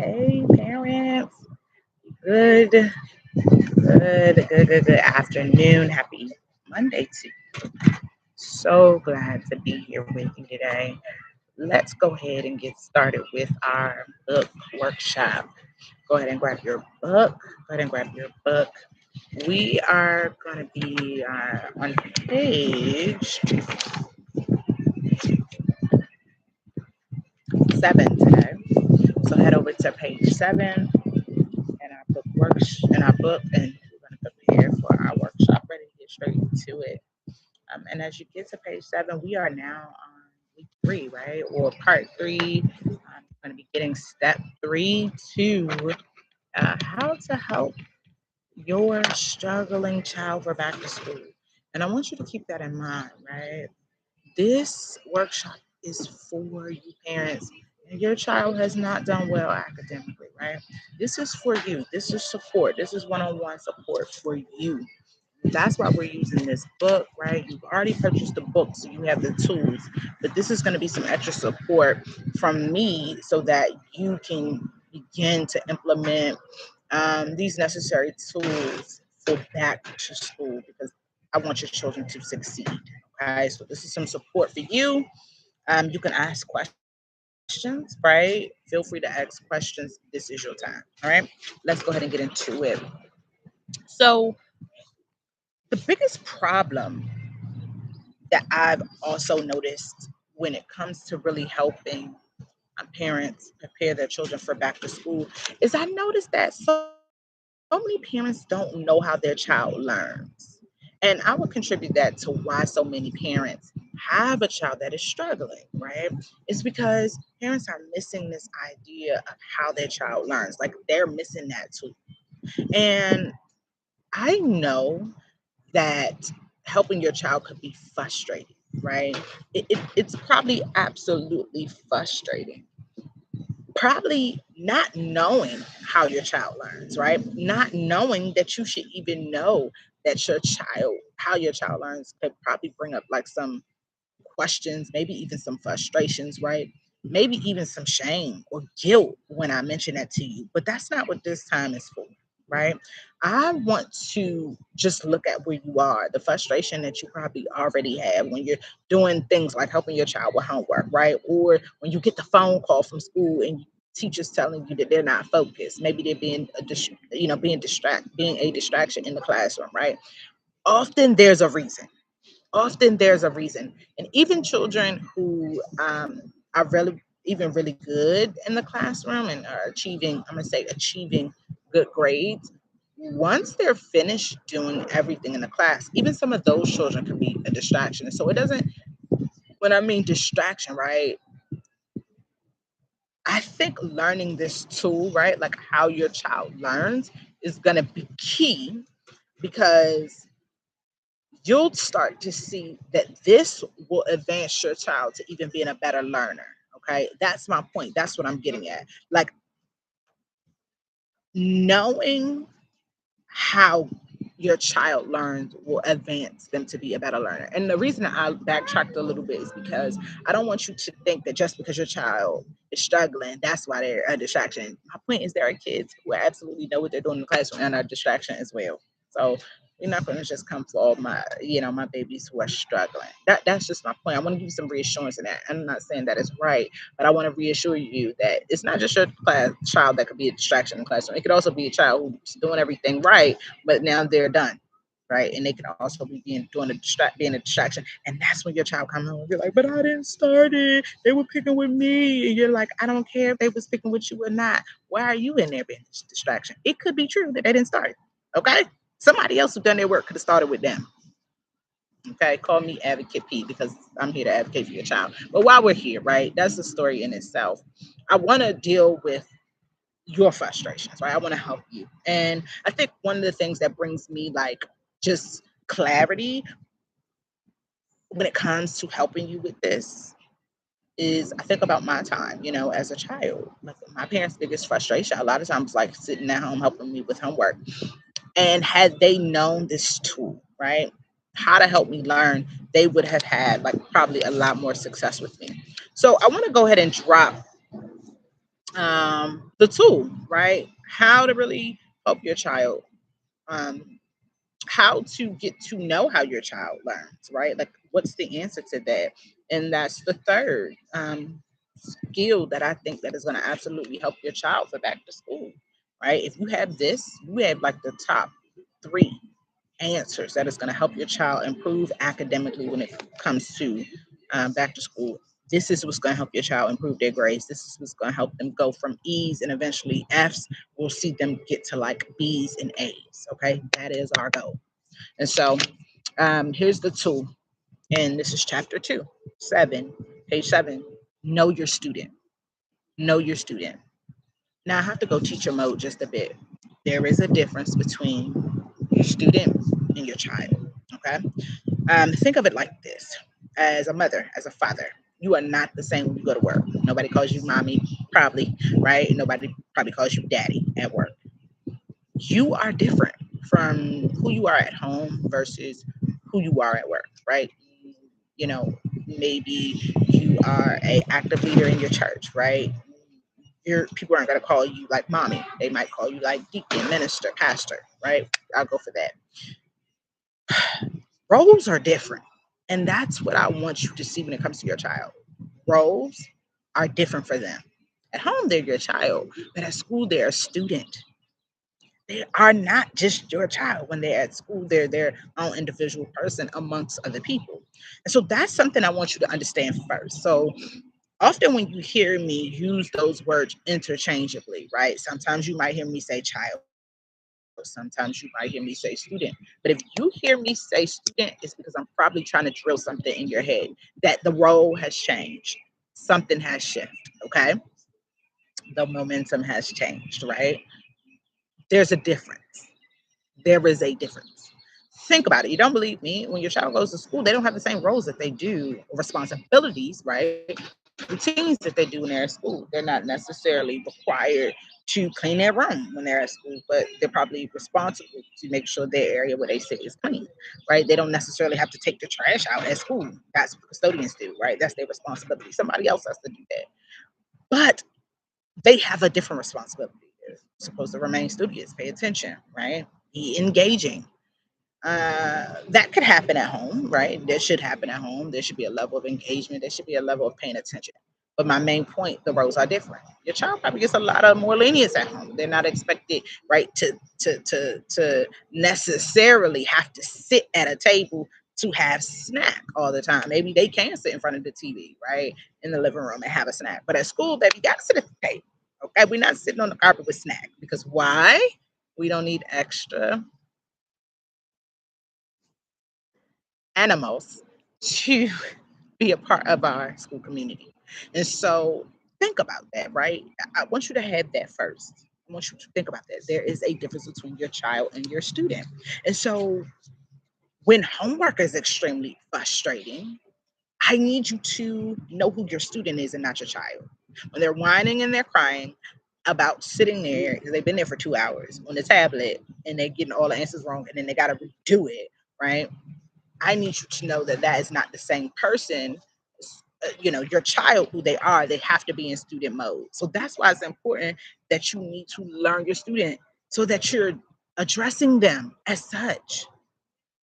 Hey, parents. Good, good afternoon. Happy Monday to you. So glad to be here with you today. Let's go ahead and get started with our book workshop. Go ahead and grab your book. Go ahead and grab your book. We are going to be on page 7 today. So head over to page 7 and our book works in our book, and we're going to prepare for our workshop. Ready to get straight into it. And as you get to page 7, we are now on week 3, right, or part 3. We're going to be getting step 3 to how to help your struggling child for back to school. And I want you to keep that in mind, right? This workshop is for you parents. And your child has not done well academically, right? This is for you. This is support. This is one-on-one support for you. That's why we're using this book, right? You've already purchased the book, so you have the tools. But this is going to be some extra support from me so that you can begin to implement these necessary tools for back to school because I want your children to succeed. Okay, so this is some support for you. You can ask questions, right? Feel free to ask questions. This is your time. All right, let's go ahead and get into it. So, the biggest problem that I've also noticed when it comes to really helping parents prepare their children for back to school is I noticed that so many parents don't know how their child learns. And I would contribute that to why so many parents have a child that is struggling, right? It's because parents are missing this idea of how their child learns. Like they're missing that too. And I know that helping your child could be frustrating, right? It's probably absolutely frustrating. Probably not knowing how your child learns, right? Not knowing that you should even know that how your child learns could probably bring up like some questions, maybe even some frustrations, right? Maybe even some shame or guilt when I mention that to you. But that's not what this time is for, right? I want to just look at where you are, the frustration that you probably already have when you're doing things like helping your child with homework, right? Or when you get the phone call from school and teachers telling you that they're not focused. Maybe they're being a distraction in the classroom, right? Often there's a reason and even children who are really even really good in the classroom and are achieving good grades, once they're finished doing everything in the class, even some of those children can be a distraction. And so it doesn't when I mean distraction, right, I think learning this tool, right, like how your child learns, is going to be key because you'll start to see that this will advance your child to even being a better learner. Okay, that's my point. That's what I'm getting at. Like knowing how your child learns will advance them to be a better learner. And the reason I backtracked a little bit is because I don't want you to think that just because your child is struggling, that's why they're a distraction. My point is there are kids who absolutely know what they're doing in the classroom and are a distraction as well. So you're not going to just come for all my babies who are struggling. That's just my point. I want to give you some reassurance in that. I'm not saying that it's right, but I want to reassure you that it's not just your child that could be a distraction in the classroom. It could also be a child who's doing everything right, but now they're done. Right. And they can also be being a distraction. And that's when your child comes home and be like, but I didn't start it. They were picking with me. And you're like, I don't care if they was picking with you or not. Why are you in there being a distraction? It could be true that they didn't start it. Okay. Somebody else who done their work could have started with them. Okay, call me Advocate P because I'm here to advocate for your child. But while we're here, right, that's the story in itself. I want to deal with your frustrations, right? I want to help you. And I think one of the things that brings me like just clarity when it comes to helping you with this is I think about my time, as a child. Like my parents' biggest frustration a lot of times like sitting at home helping me with homework. And had they known this tool, right, how to help me learn, they would have had like probably a lot more success with me. So I want to go ahead and drop The tool, right? How to really help your child. Um, how to get to know how your child learns, right? Like, what's the answer to that? And that's the third skill that I think that is going to absolutely help your child for back to school, right? If you have this, you have like the top three answers that is going to help your child improve academically when it comes to back to school. This is what's going to help your child improve their grades. This is what's going to help them go from E's and eventually F's. We'll see them get to like B's and A's. Okay, that is our goal. And so here's the tool, and this is chapter 2, page 7. Know your student. Know your student. Now I have to go teacher mode just a bit. There is a difference between your student and your child. Okay. Think of it like this: as a mother, as a father, you are not the same when you go to work. Nobody calls you mommy, probably, right? Nobody probably calls you daddy at work. You are different from who you are at home versus who you are at work, right? You know, maybe you are a active leader in your church, right? Your people aren't going to call you like mommy. They might call you like deacon, minister, pastor, right? I'll go for that. Roles are different. And that's what I want you to see when it comes to your child. Roles are different for them. At home, they're your child, but at school, they're a student. They are not just your child. When they're at school, they're their own individual person amongst other people. And so that's something I want you to understand first. So often when you hear me use those words interchangeably, right? Sometimes you might hear me say child, sometimes you might hear me say student. But if you hear me say student, it's because I'm probably trying to drill something in your head that the role has changed. Something has shifted, okay? The momentum has changed, right? There's a difference. There is a difference. Think about it. You don't believe me? When your child goes to school, they don't have the same roles that they do, responsibilities, right? Routines that they do when they're at school. They're not necessarily required to clean their room when they're at school, but they're probably responsible to make sure their area where they sit is clean, right? They don't necessarily have to take the trash out at school. That's what custodians do, right? That's their responsibility. Somebody else has to do that. But they have a different responsibility. They're supposed to remain studious, pay attention, right? Be engaging. That could happen at home, right? That should happen at home. There should be a level of engagement. There should be a level of paying attention. But my main point, the roles are different. Your child probably gets a lot of more lenience at home. They're not expected, right, to necessarily have to sit at a table to have snack all the time. Maybe they can sit in front of the TV, right, in the living room and have a snack. But at school, baby, you gotta sit at the table. Okay, we're not sitting on the carpet with snack because why? We don't need extra animals to be a part of our school community. And so think about that, right? I want you to have that first. I want you to think about that. There is a difference between your child and your student. And so when homework is extremely frustrating, I need you to know who your student is and not your child. When they're whining and they're crying about sitting there, because they've been there for 2 hours on the tablet and they're getting all the answers wrong and then they got to redo it, right? I need you to know that that is not the same person. Your child, who they are, they have to be in student mode. So that's why it's important that you need to learn your student so that you're addressing them as such,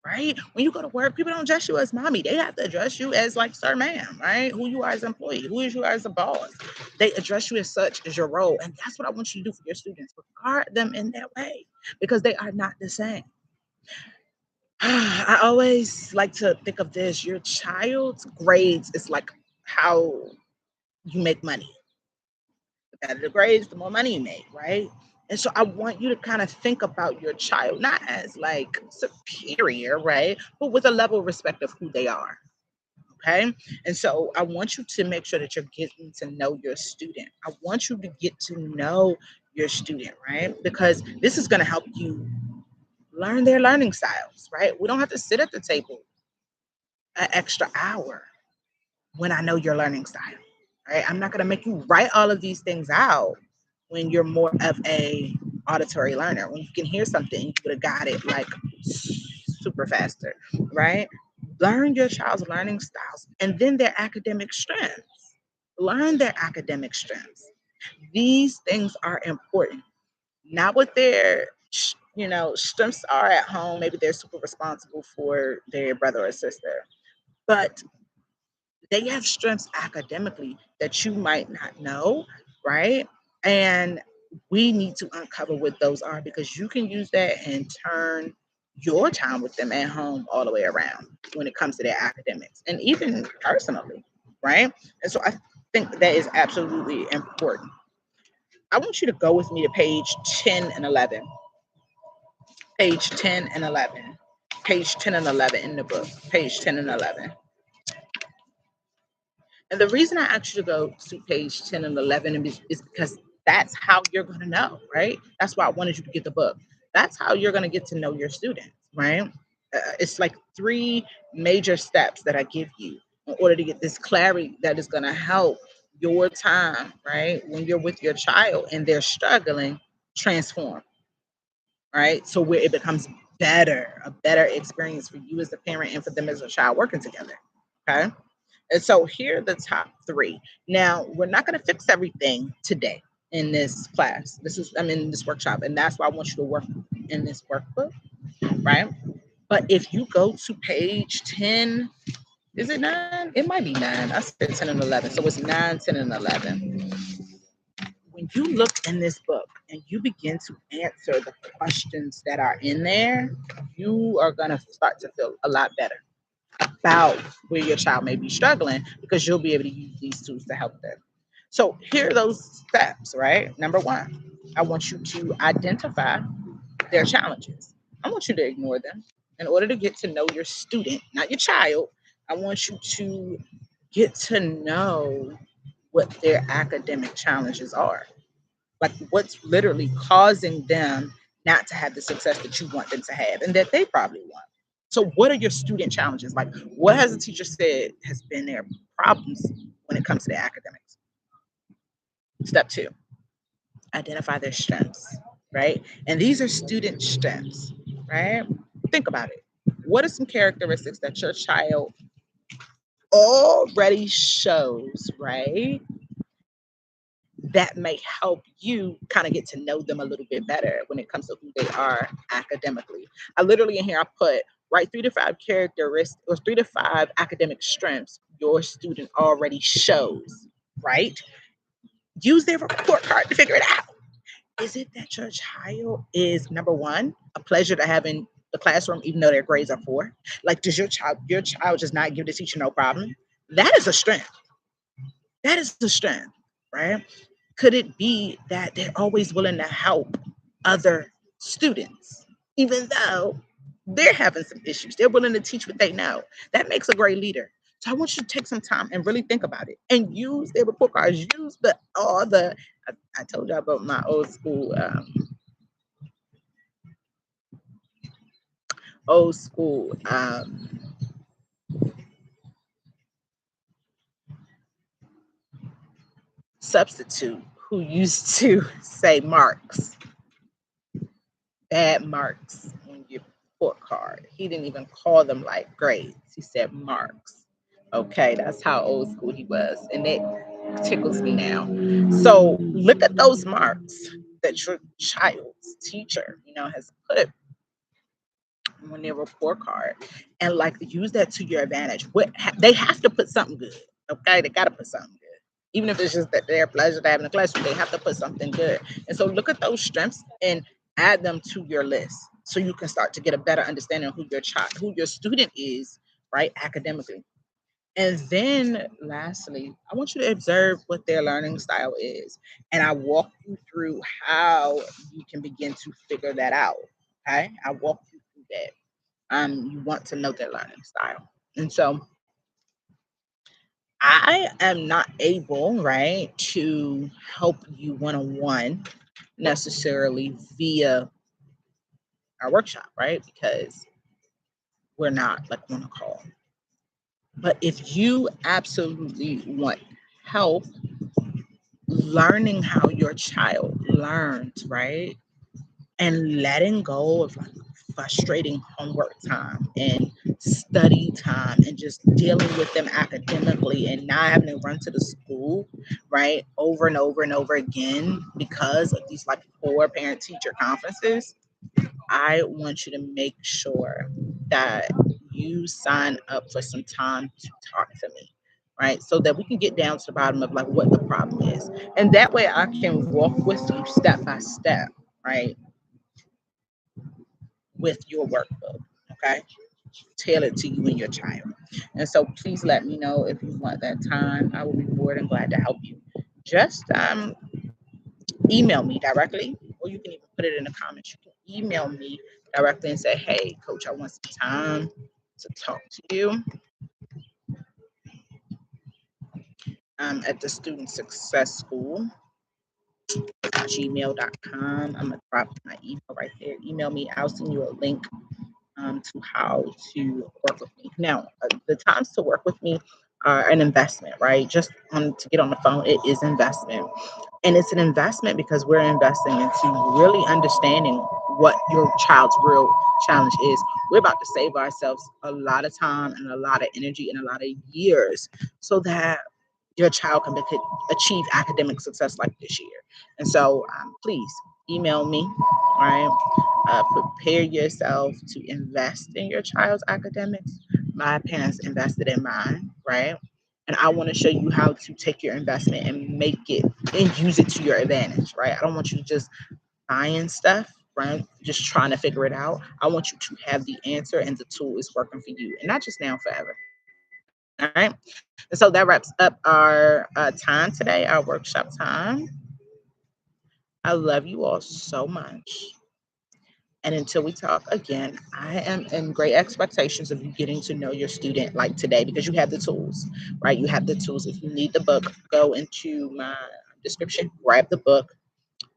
right? When you go to work, people don't address you as mommy. They have to address you as like sir, ma'am, right? Who you are as an employee, who is you are as a boss. They address you as such as your role. And that's what I want you to do for your students. Regard them in that way because they are not the same. I always like to think of this: your child's grades is like how you make money. The better the grades, the more money you make, right? And so I want you to kind of think about your child not as like superior, right? But with a level of respect of who they are. Okay. And so I want you to make sure that you're getting to know your student. I want you to get to know your student, right? Because this is going to help you learn their learning styles, right? We don't have to sit at the table an extra hour when I know your learning style, right? I'm not going to make you write all of these things out when you're more of a auditory learner. When you can hear something, you would have got it like super faster, right? Learn your child's learning styles and then their academic strengths. Learn their academic strengths. These things are important. Not what their strengths are at home. Maybe they're super responsible for their brother or sister, but they have strengths academically that you might not know, right? And we need to uncover what those are because you can use that and turn your time with them at home all the way around when it comes to their academics and even personally, right? And so I think that is absolutely important. I want you to go with me to page 10 and 11. Page 10 and 11. Page 10 and 11 in the book. Page 10 and 11. And the reason I asked you to go to page 10 and 11 is because that's how you're going to know, right? That's why I wanted you to get the book. That's how you're going to get to know your students, right? It's like three major steps that I give you in order to get this clarity that is going to help your time, right? When you're with your child and they're struggling, transform, right? So where it becomes better, a better experience for you as a parent and for them as a child working together. Okay. And so here are the top three. Now, we're not going to fix everything today in this class. I'm in this workshop, and that's why I want you to work in this workbook, right? But if you go to page 10, is it 9? It might be 9. I said 10 and 11. So it's 9, 10, and 11. When you look in this book and you begin to answer the questions that are in there, you are going to start to feel a lot better about where your child may be struggling because you'll be able to use these tools to help them. So here are those steps, right? Number one, I want you to identify their challenges. I want you to ignore them. In order to get to know your student, not your child, I want you to get to know what their academic challenges are. Like what's literally causing them not to have the success that you want them to have and that they probably want. So, what are your student challenges? Like, what has the teacher said has been their problems when it comes to their academics? Step two, identify their strengths, right? And these are student strengths, right? Think about it. What are some characteristics that your child already shows, right? That may help you kind of get to know them a little bit better when it comes to who they are academically. I literally in here I put write 3 to 5 characteristics or 3 to 5 academic strengths your student already shows, right? Use their report card to figure it out. Is it that your child is number one, a pleasure to have in the classroom, even though their grades are poor? Like, does your child just not give the teacher no problem? That is a strength. That is the strength, right? Could it be that they're always willing to help other students, even though they're having some issues? They're willing to teach what they know. That makes a great leader. So I want you to take some time and really think about it and use their report cards. Use I told you about my old school substitute who used to say marks, bad marks on your report card. He didn't even call them like grades. He said marks. Okay, that's how old school he was. And it tickles me now. So look at those marks that your child's teacher, has put on their report card and like use that to your advantage. They have to put something good. Okay, they got to put something good. Even if it's just that their pleasure to have in the classroom, they have to put something good. And so look at those strengths and add them to your list so you can start to get a better understanding of who your student is, right, academically. And then lastly, I want you to observe what their learning style is. And I walk you through how you can begin to figure that out. Okay. I walk you through that. You want to know their learning style. And so I am not able, right, to help you one on one necessarily via our workshop, right? Because we're not like on a call. But if you absolutely want help learning how your child learns, right? And letting go of like frustrating homework time and study time and just dealing with them academically and not having to run to the school, right, over and over and over again because of these like 4 parent teacher conferences, I want you to make sure that you sign up for some time to talk to me, right? So that we can get down to the bottom of like what the problem is. And that way I can walk with you step by step, right, with your workbook, okay? Tailored to you and your child. And so please let me know if you want that time. I will be more than glad to help you. Just email me directly, or you can even put it in the comments. You can email me directly and say, hey, coach, I want some time to talk to you at the Student Success School, gmail.com. I'm going to drop my email right there. Email me. I'll send you a link to how to work with me. Now, the times to work with me are an investment, right? Just on to get on the phone, it is investment. And it's an investment because we're investing into really understanding what your child's real challenge is. We're about to save ourselves a lot of time and a lot of energy and a lot of years so that your child can achieve academic success like this year. And so please email me, right? Prepare yourself to invest in your child's academics. My parents invested in mine, right? And I want to show you how to take your investment and make it and use it to your advantage, right? I don't want you to just buying stuff, right? Just trying to figure it out. I want you to have the answer and the tool is working for you, and not just now, forever. All right. And so that wraps up our time today, our workshop time. I love you all so much. And until we talk again, I am in great expectations of you getting to know your student like today because you have the tools, right? You have the tools. If you need the book, go into my description, grab the book,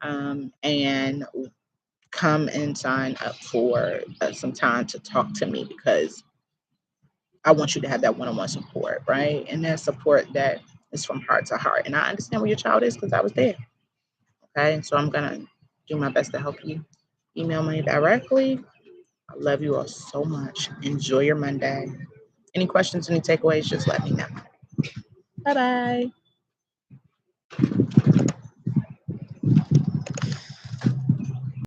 and come and sign up for some time to talk to me because I want you to have that one-on-one support, right? And that support that is from heart to heart. And I understand where your child is because I was there. Okay. And so I'm gonna do my best to help you. Email me directly. I love you all so much. Enjoy your Monday. Any questions, any takeaways, just let me know. Bye-bye.